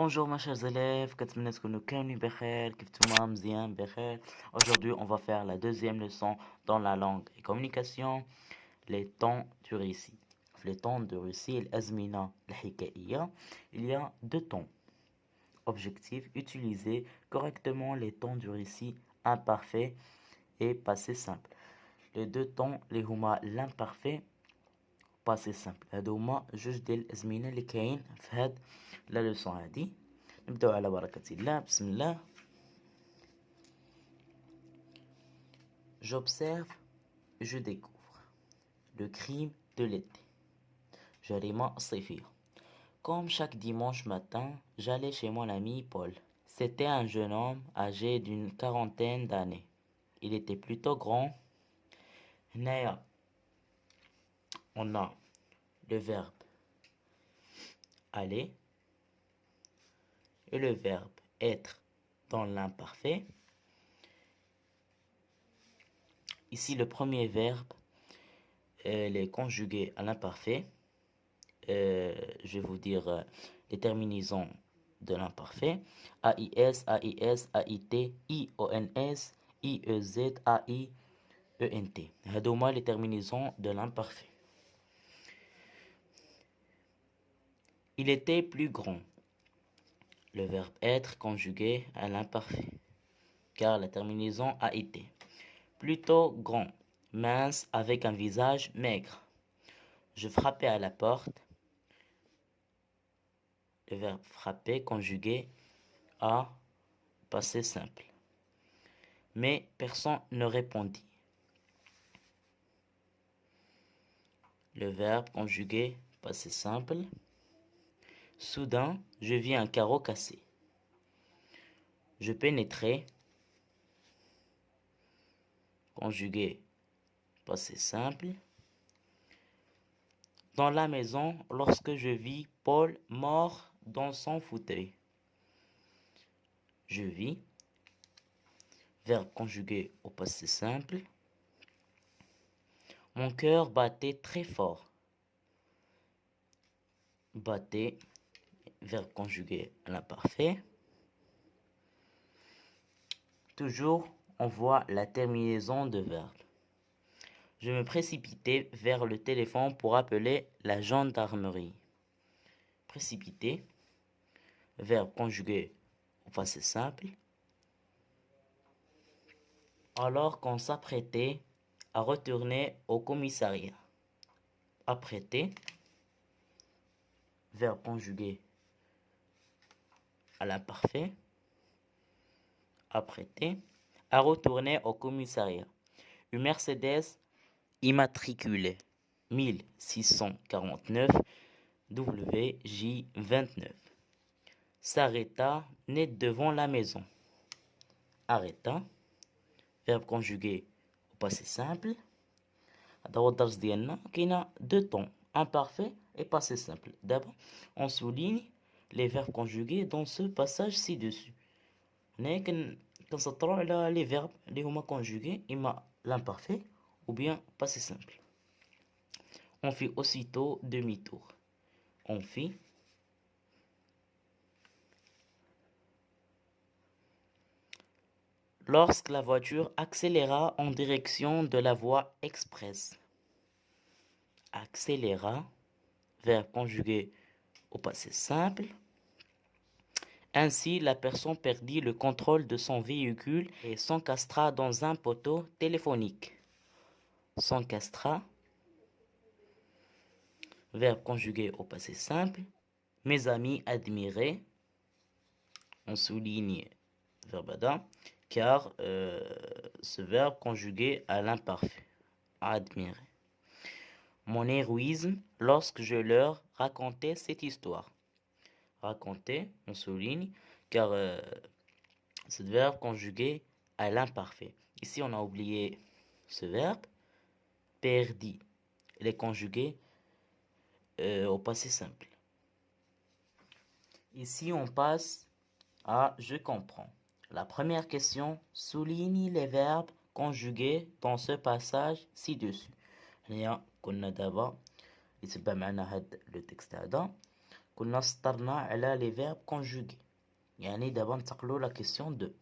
Bonjour mes chers élèves, كنتمنى تكونوا كاملين بخير كيف نتوما مزيان بخير. Aujourd'hui, on va faire la deuxième leçon dans la langue et communication, les temps du récit. Les temps du récit, الأزمنة الحكائية, il y a deux temps. Objectif, utiliser correctement les temps du récit imparfait et passé simple. Les deux temps اللي هما l'imparfait passé simple. هادو هما جوج ديال الأزمنة اللي كاين في هاد لا لوسون هادي. نبداو على بركة الله. بسم الله. J'observe, je découvre. Le crime de l'été. جريمة صيفية. Comme chaque dimanche matin, j'allais chez mon ami Paul. C'était un jeune homme âgé d'une quarantaine d'années. Il était plutôt grand. هنايا on a le verbe aller et le verbe être dans l'imparfait. Ici, le premier verbe est conjugué à l'imparfait. Je vais vous dire les terminaisons de l'imparfait. AIS, AIS, AIT, IONS, IEZ, AI, ENT. هادوما les terminaisons de l'imparfait. Il était plus grand. Le verbe être conjugué à l'imparfait, car la terminaison a été. Plutôt grand, mince, avec un visage maigre. Je frappais à la porte. Le verbe frapper conjugué à passé simple. Mais personne ne répondit. Le verbe conjugué passé simple. Soudain, je vis un carreau cassé. Je pénétrai. Conjugué passé simple. Dans la maison lorsque je vis Paul mort dans son fauteuil. Je vis. Verbe conjugué au passé simple. Mon cœur battait très fort. Battait. Verbe conjugué à l'imparfait. Toujours, on voit la terminaison de verbe. Je me précipitais vers le téléphone pour appeler la gendarmerie. Précipiter. Verbe conjugué au passé simple. Alors qu'on s'apprêtait à retourner au commissariat. Apprêter. Verbe conjugué à l'imparfait. Apprêter. À retourner au commissariat. Une Mercedes immatriculée 1649 WJ29 s'arrêta net devant la maison. Arrêta. Verbe conjugué au passé simple. هذا هو الدرس ديالنا. كاينه deux temps, imparfait et passé simple. D'abord, on souligne les verbes conjugués dans ce passage ci-dessus. هنا كنسطروا على les verbes اللي هما conjugués إما l'imparfait ou bien passé simple. On fait aussitôt demi-tour. On fit. Lorsque la voiture accéléra en direction de la voie express. Accéléra, verbe conjugué au passé simple. Ainsi, la personne perdit le contrôle de son véhicule et s'encastra dans un poteau téléphonique. S'encastra, verbe conjugué au passé simple. Mes amis admiraient, on souligne verbe ada, car ce verbe conjugué à l'imparfait, admirer. Mon héroïsme lorsque je leur racontais cette histoire. Raconter, on souligne, car ce verbe conjugué à l'imparfait. Ici, on a oublié ce verbe, perdi. Il est conjugué au passé simple. Ici, on passe à je comprends. La première question souligne les verbes conjugués dans ce passage ci-dessus. هنا كنا دابا يتبع معنا هاد لو تكست هذا. كنا سطرنا على les verbes conjugués. يعني دابا ننتقلوا la question 2.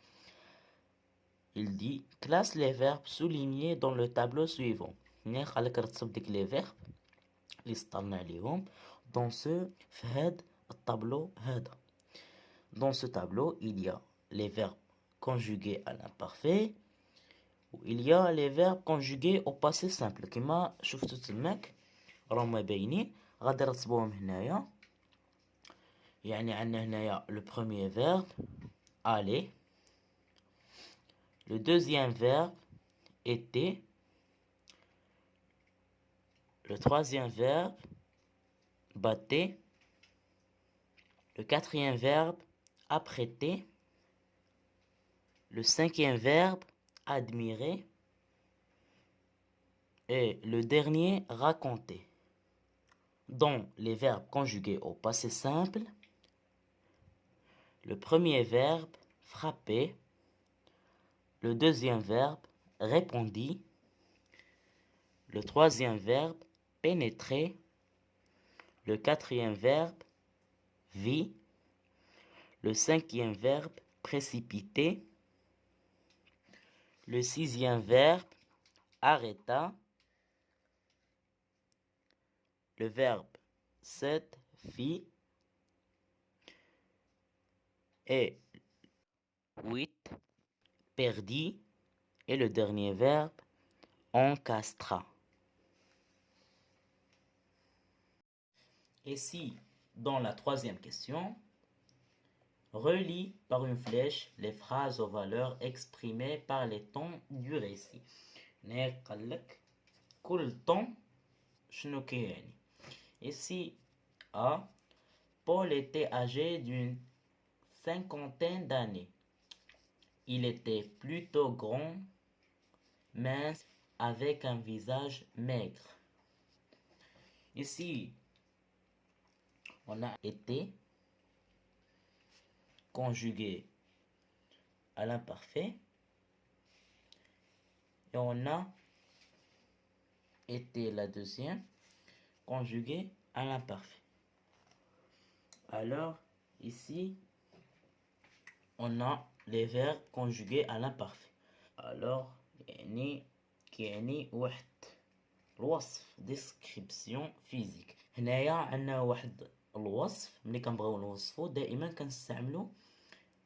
Il dit classe les verbes soulignés dans le tableau suivant. يعني خليك رتب ديك les verbes اللي سطرنا عليهم dans ce في هاد الطابلو هذا. Dans ce tableau, il y a les verbes conjugués à l'imparfait ou il y a les verbes conjugués au passé simple. كما شفتوا تماك راهما باينين غادي نرتبوهم هنايا. يعني عندنا هنايا le premier verbe aller, le deuxième verbe était, le troisième verbe battait, le quatrième verbe apprêter, le cinquième verbe admirer et le dernier raconter. Dans les verbes conjugués au passé simple, le premier verbe frapper, le deuxième verbe répondit, le troisième verbe pénétrer, le quatrième verbe vit, le cinquième verbe précipiter, le sixième verbe arrêta, le verbe cette fit et 8 perdit et le dernier verbe encastra. Et si, dans la troisième question, relie par une flèche les phrases aux valeurs exprimées par les temps du récit. نقلك كل temps شنو كيعني. Ici, A, Paul était âgé d'une cinquantaine d'années. Il était plutôt grand, mince, avec un visage maigre. Ici, on a été conjugué à l'imparfait et on a été la deuxième conjugué à l'imparfait. Alors, ici, on a les verbes conjugués à l'imparfait. Alors, كيعني واحد الوصف description physique. هنايا عندنا واحد الوصف ملي كنبغيو نوصفو دائما كنستعملو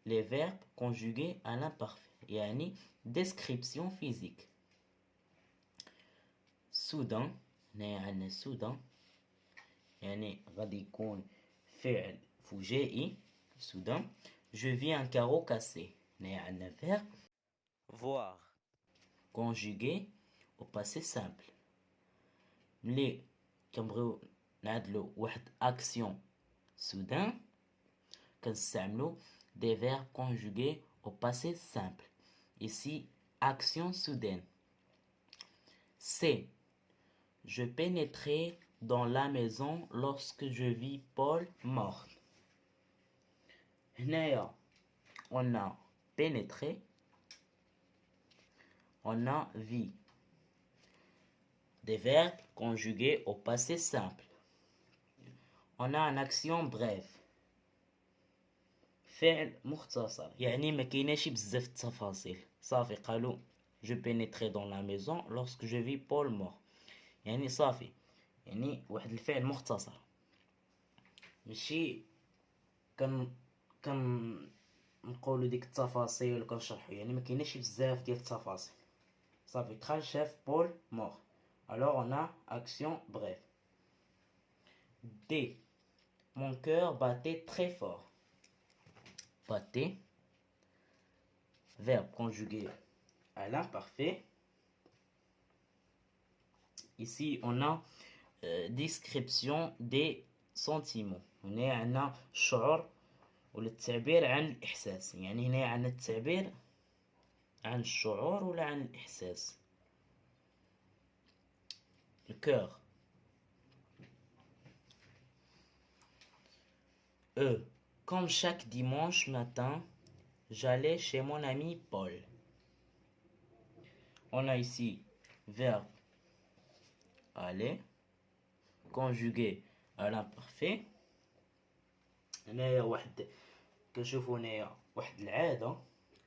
les verbes conjugués à l'imparfait يعني description physique. soudain هنايا عندنا soudain يعني غادي يكون فعل فجائي soudain. Je vis un carreau cassé. هنايا عندنا verbe voir conjugué au passé simple. ملي كنبغيو نعدلو واحد action soudain كنستعملو des verbes conjugués au passé simple. Ici, action soudaine. C. Je pénétrais dans la maison lorsque je vis Paul mort. هنايا on a pénétré, on a vu. Des verbes conjugués au passé simple. On a une action brève. فعل مختصر يعني ما كايناش بزاف التفاصيل. صافي قالوا je pénétrais dans la maison lorsque je vis Paul mort. يعني صافي يعني واحد الفعل مختصر ماشي كان نقولوا ديك التفاصيل وكنشرحوا يعني ما كايناش بزاف ديال التفاصيل. صافي دخل شاف بول مور. alors on a action brève. D. Mon cœur battait très fort. Battait, verbe conjugué à l'imparfait. Ici on a description des sentiments. هنا عندنا الشعور ولا التعبير عن الإحساس. يعني هنا عندنا التعبير عن الشعور ولا عن الإحساس. Le cœur. Comme chaque dimanche matin, j'allais chez mon ami Paul. On a ici verbe aller, conjugué à l'imparfait. هنايا واحد كنشوفوا هنايا واحد العادة،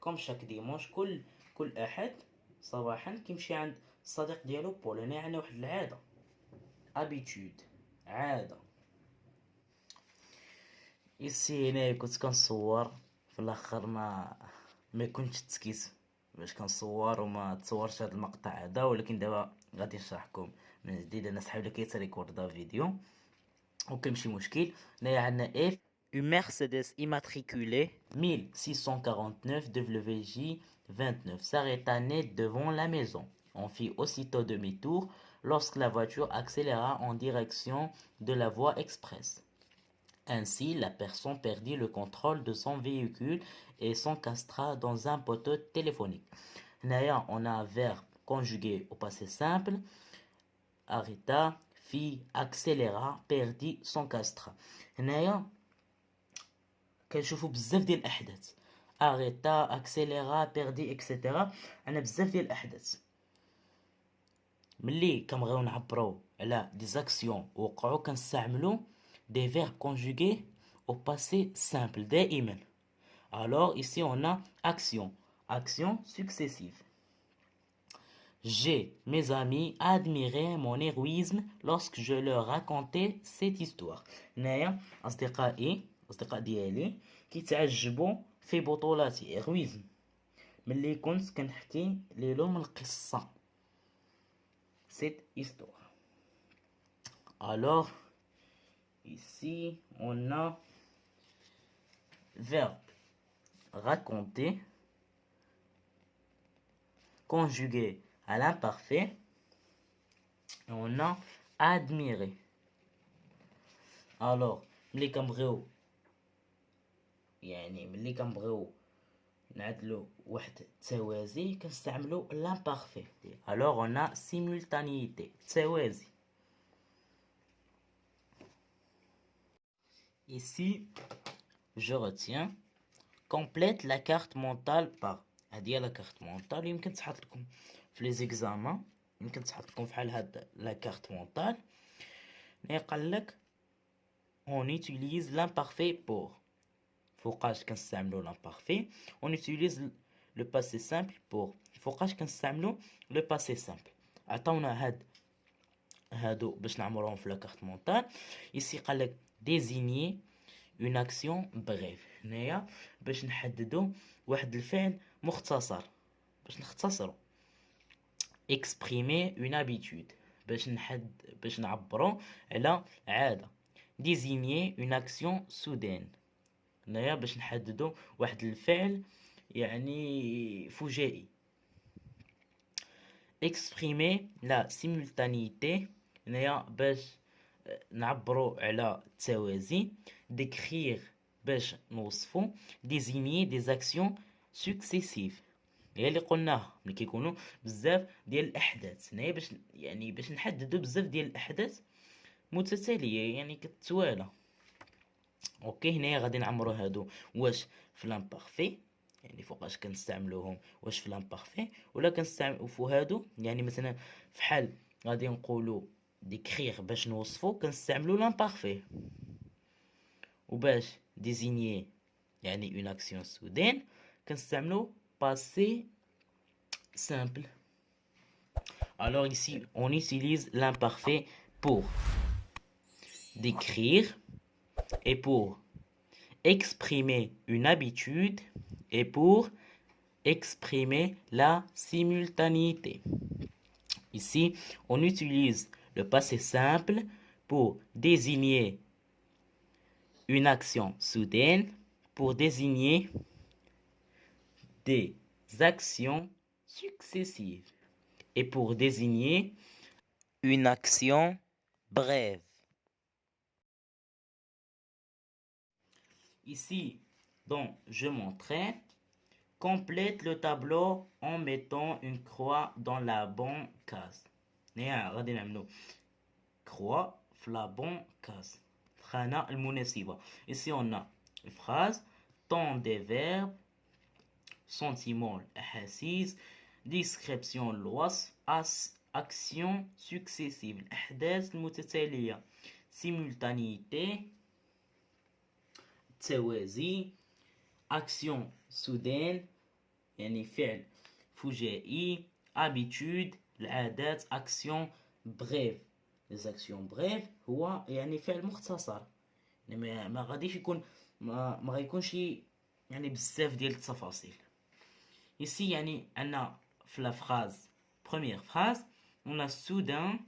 كوم شاك ديمونش كل أحد صباحا كيمشي عند الصديق ديالو بول. هنا عندنا واحد العادة habitude، عادة. يسي هنا كنت كنصور في الاخر ما كنتش تسكيت باش كنصور وما تصورش هذا المقطع هذا، ولكن دابا غادي نشرحكم من جديد. انا صاحبي اللي كيتريكوردا فيديو وكيمشي مشكل. هنايا عندنا اف une Mercedes immatriculée 1649 WJ 29 s'arrêta net devant la maison. On fit aussitôt demi-tour lorsque la voiture accéléra en direction de la voie express. Ainsi, la personne perdit le contrôle de son véhicule et s'encastra dans un poteau téléphonique. Là, on a un verbe conjugué au passé simple. Arrêta, fit, accéléra, perdit, s'encastra. هنايا كنشوفوا بزاف ديال الاحداث. اريتا، اكسيليرا، بيردي، اكسيتيرا. عندنا بزاف ديال الاحداث. ملي كنبغيو نعبروا على دي زاكسيون وقعوا كنستعملوا des verbes conjugués au passé simple دائما. Alors ici on a action, action successive. J'ai, mes amis, admiré mon héroïsme lorsque je leur racontais cette histoire. هنايا أصدقاء ديالي كيتعجبوا في بطولاتي، héroïsme، ملي كنت كنحكي ليلهم القصة، cette histoire. Alors ici on a verbe raconter conjugué à l'imparfait, et on a admirer. Alors ملي كنبغيو نعدلو واحد التوازي كنستعملو l'imparfait. Alors on a simultanéité، توازي. Ici je retiens complète la carte mentale par. هذه لا كارت مونطال يمكن تحط لكم في لي زيكزامان، يمكن تحط لكم فحال هاد لا كارت مونطال. قال لك on utilise l'imparfait pour. فوقاش كنستعملو l'imparfait on utilise le passé simple pour. فوقاش كنستعملو le passé simple. عطاونا هادو باش نعمروهم في لا كارت مونطال. ici قال لك désigner une action brève. هنايا باش نحددو واحد الفعل مختصر، باش نختصرو. exprimer une habitude، باش نعبرو على عادة. désigner une action soudaine، هنايا باش نحددو واحد الفعل يعني فجائي. exprimer la simultanéité، هنايا باش نعبرو على التوازي. décrire باش نوصفو. désigner des actions successives، هي اللي قلناها ملي كيكونوا بزاف ديال الاحداث. هنايا باش نحددوا بزاف ديال الاحداث متتاليه يعني كتوالى. اوكي هنايا غادي نعمروا هادو واش في لامبارفي، يعني فوقاش كنستعملوهم، واش في لامبارفي ولا كنستعملوا في هادو. يعني مثلا فحال غادي نقولوا ديكريغ باش نوصفو كنستعملوا لامبارفي، وباش désigner يعني une action soudaine كنستعملوا passé simple. Alors ici on utilise l'imparfait pour décrire et pour exprimer une habitude et pour exprimer la simultanéité. Ici on utilise le passé simple pour désigner une action soudaine, pour désigner des actions successives et pour désigner une action brève. Ici, donc, je montrais, complète le tableau en mettant une croix dans la bonne case. غادي نعملو croix في la bonne case، الخانة المناسبة. Ici on a une phrase, temps des verbes, sentiment الأحاسيس، description الوصف، action successive الأحداث المتتالية، simultanéité توازي. action soudaine يعني فعل فجائي. habitude العادات. action brève les actions brèves هو يعني فعل مختصر، يعني ما غاديش يكون ما غيكونش يعني بزاف ديال التفاصيل. ici يعني عندنا في la phrase première phrase on a soudain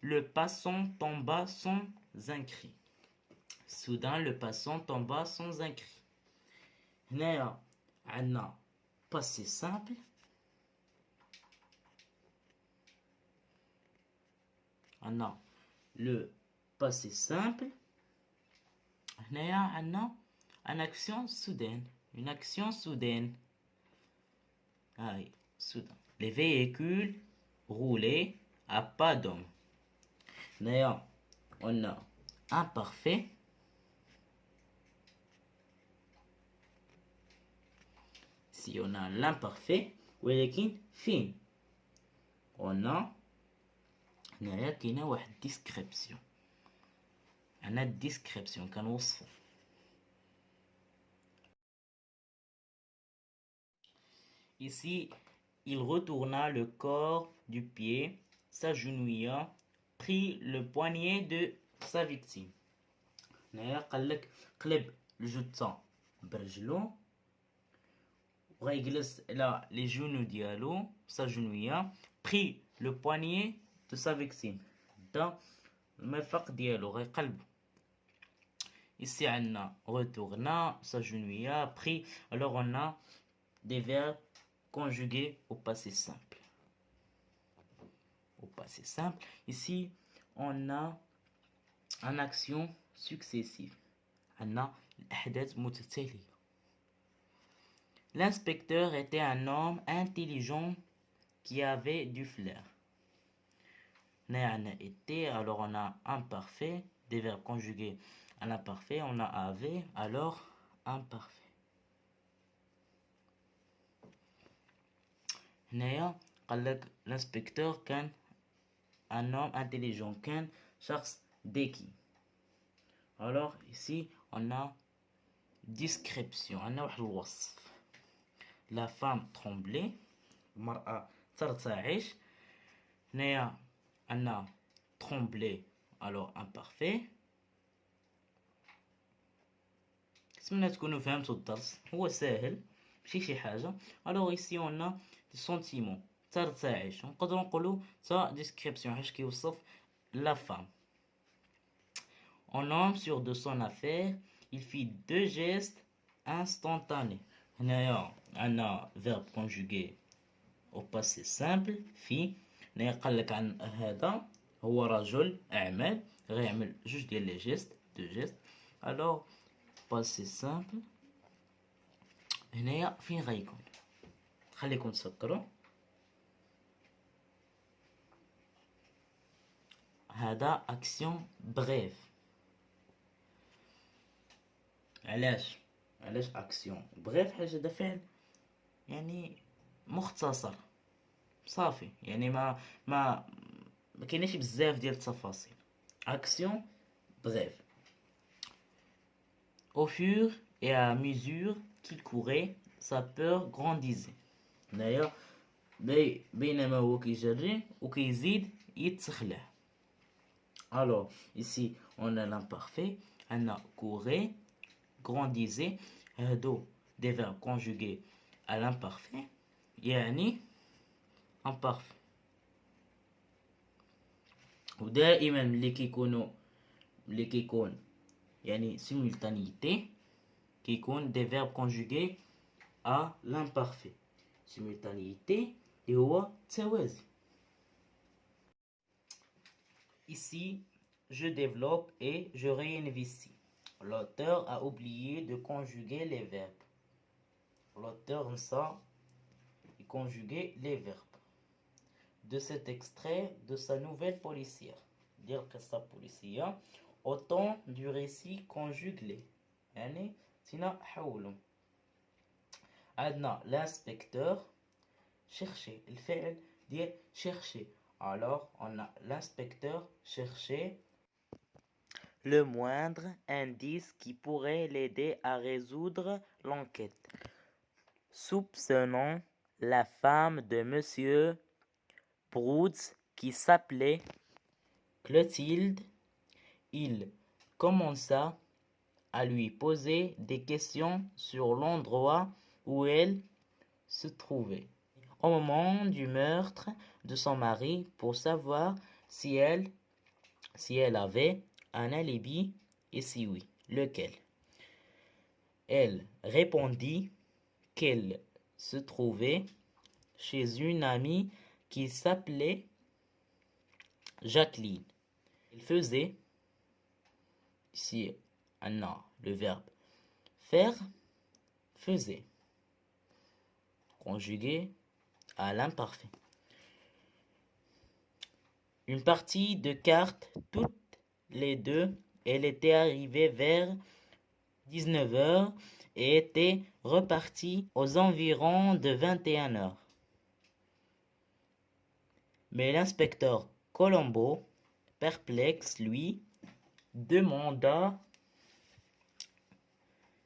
le passant tomba sans un cri. soudain le passant tomba sans un cri. هنايا عندنا passé simple عندنا le passé simple. هنايا عندنا une action soudaine une action soudaine. soudain les véhicules roulaient à pas d'homme. هنايا on a imparfait. Si on a l'imparfait ولكن فين on a هنايا كاينه واحد description. عندنا description كنوصفو. Ici il retourna le corps du pied, s'agenouilla, prit le poignet de sa victime. هنايا قالك قلب الجثة برجلو وغيجلس على لي جونو ديالو ساجونويا. prit le poignet de sa victime دا المرفق ديالو غيقلبو. ici عندنا retourna s'agenouilla prit. alors on a des verbes conjugués au passé simple. Au passé simple ici on a en action successive. عندنا الأحداث متتالية. L'inspecteur était un homme intelligent qui avait du flair. On a été, alors on a imparfait, des verbes conjugués en imparfait, on a avait, alors imparfait. هنايا قالك l'inspecteur كان un homme intelligent كان شخص ذكي. alors ici on a description عندنا واحد الوصف. la femme tremblait المرأة ترتعش. هنايا عندنا trembler alors imparfait. نتمنى تكونوا فهمتوا الدرس، هو ساهل ماشي شي حاجه. alors ici on a des sentiments ترتعش نقدروا نقولوا تا description حيت كيوصف la femme. un homme sûr de son affaire il fit deux gestes instantanés. هنايا عندنا verbe conjugué au passé simple في. هنايا قالك عن هذا هو رجل اعمال غيعمل جوج ديال لي جيست دو جيست. alors passé simple هنايا فين غيكون خليكم تفكروا. هذا اكسيون بريف. علاش اكسيون بريف؟ حيت هذا فعل يعني مختصر صافي، يعني ما كايناش بزاف ديال التفاصيل. action bref. au fur et à mesure qu'il courait sa peur grandissait. هنايا بينما هو كيجري وكيزيد يتخلع. alors ici on a l'imparfait عندنا courait grandissait هادو des verbes conjugués à l'imparfait يعني imparfait. ودائما ملي كيكون يعني simultanéité كيكون des verbes conjugués à l'imparfait. simultanéité اللي هو التوازي. ici je développe et je réinvestis. l'auteur a oublié de conjuguer les verbes. l'auteur نسى conjuguer les verbes de cet extrait de sa nouvelle policière. dire قصة بوليسية au temps du récit conjugue les يعني سينا حولوا. عندنا l'inspecteur chercher الفعل ديال chercher. alors on a l'inspecteur chercher le moindre indice qui pourrait l'aider à résoudre l'enquête. Soupçonnant la femme de Monsieur Broods qui s'appelait Clotilde, il commença à lui poser des questions sur l'endroit où elle se trouvait au moment du meurtre de son mari pour savoir si elle avait un alibi et si oui, lequel. Elle répondit qu'elle se trouvait chez une amie qui s'appelait Jacqueline. Elle faisait, ici, le verbe faire, faisait, conjugué à l'imparfait. Une partie de cartes, toutes les deux, elle était arrivée vers 19h et était repartie aux environs de 21h. Mais l'inspecteur Colombo, perplexe, lui, demanda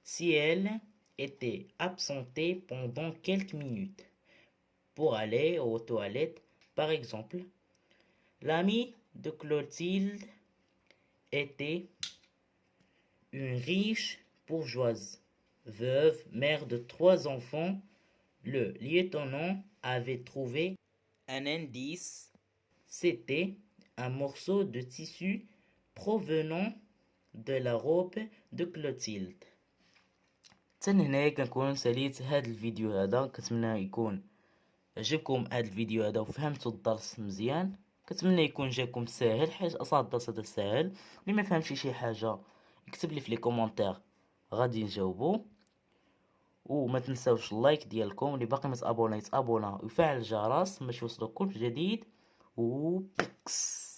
si elle était absentée pendant quelques minutes pour aller aux toilettes, par exemple. L'amie de Clotilde était une riche bourgeoise, veuve, mère de 3 enfants. Le lieutenant avait trouvé un indice. C'était un morceau de tissu provenant de la robe de Clotilde. تاني هناك كنكون ساليت هذا الفيديو هذا. كنتمنى يكون عجبكم هذا الفيديو هذا وفهمتوا الدرس مزيان. كنتمنى يكون جاكم ساهل حيت اصلا الدرس هذا ساهل. اللي ما فهمش شي حاجه يكتب لي في لي كومونتير غادي نجاوبو. وما تنساوش اللايك ديالكم. اللي باقي ما تابونا يتابونا ويفعل الجرس باش يوصلوا كل جديد. و بيكس.